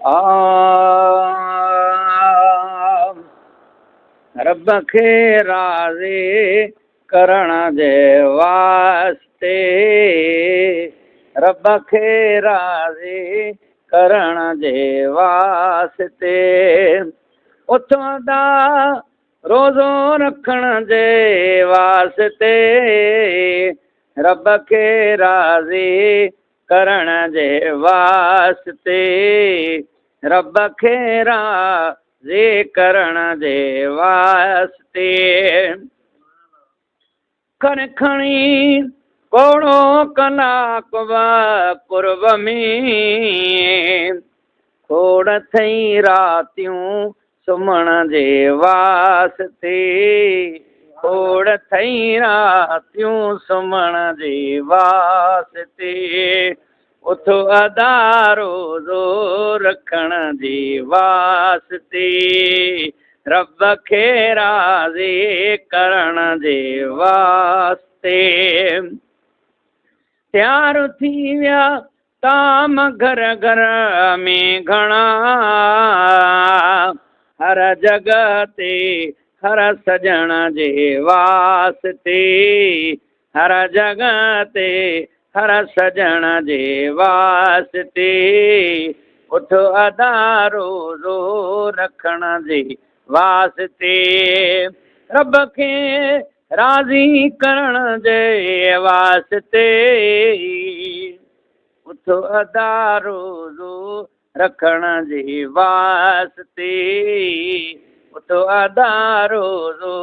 आ रब खे राज़ी करण जे वास्ते, रब खे राज़ी करण जे वास्ते, उथों दा रोज़ो रखण जे वास्ते, रब खे राज़ी करण जे वास्ते, रब खे राज़ी करण जे वास्ते, कर खणी कोड़ो कलाक कुर्ब में, खोड़ थई रातियूं सुम्हण जे वास्ते, खोड़ थई रातियूं सुम्हण जे वास्ते, उथ अदा रोज़ो रखण जे वास्ते, रब खे राज़ी करण जे वास्ते, तयार थी विया ताम घर घर में घणा, हर जगह ते हर सजण जे वास्ते, हर जगह ते हर सजण जे वास्ते, उठ अदा रोज़ो रखण जे वास्ते, रब खे राज़ी करण जे वास्ते, उथ अदा रोज़ो रखण जे वास्ते, उथ अदा रोज़ो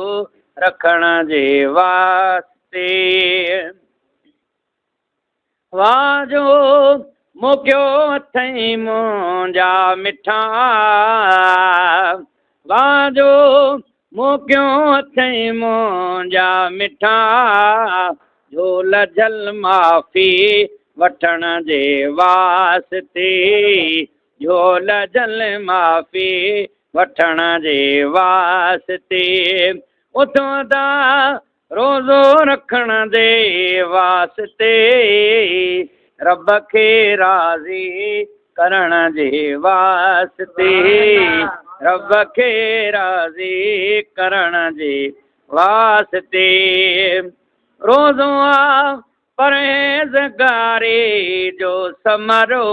रखण जे वास्ते, वाह जो मोकियो अथई मुंहिंजा मिठा, वाह जो मोकियो अथई मुंहिंजा मिठा, झोल झल माफ़ी वठण जे वास्ते, झोल झल माफ़ी वठण जे वास्ते, उथों दा रोज़ो रखण जे वास्ते, रब खे राज़ी करण जे वास्ते, रब खे राज़ी करण जे वास्ते, रोज़ो आ परहेज़गारी जो समरो,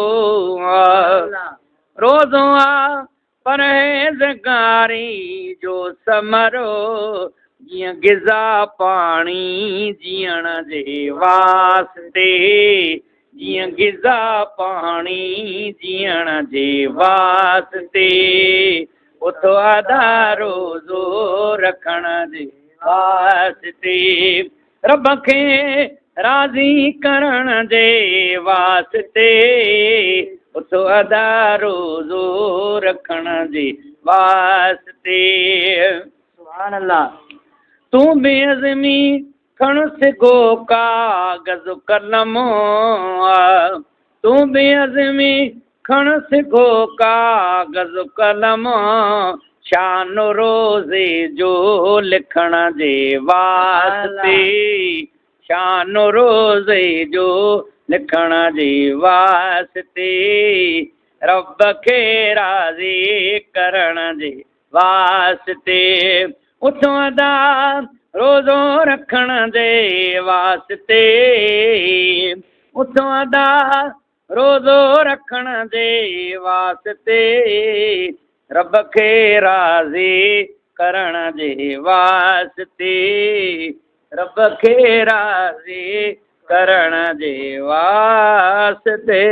रोज़ो आ परहेज़गारी जो समरो, जीअं ग़िज़ा पाणी जीअण जे वास्ते, जीअं ग़िज़ा पाणी जीअण जे वास्ते, उथ अदा रोज़ो रखण जे वास्ते, रब खे राज़ी करण जे वास्ते, उथ अदा रोज़ो रखण जे वास्ते, सुभान अल्लाह। तूं बेअज़मी खण सिगो काग़ज़ कलम, तूं बेअज़मी खण सिगो काग़ज़ कलम, शान रोज़े जो लिखण जे वास्ते, शान रोज़े जो लिखण जे वास्ते, रब खे राज़ी करण जे वास्ते, उथों अदा रोज़ो रखण जे वास्ते, उथों अदा रोज़ो रखण जे वास्ते, रब खे राज़ी करण जे वास्ते, रब खे राज़ी करण जे वास्ते।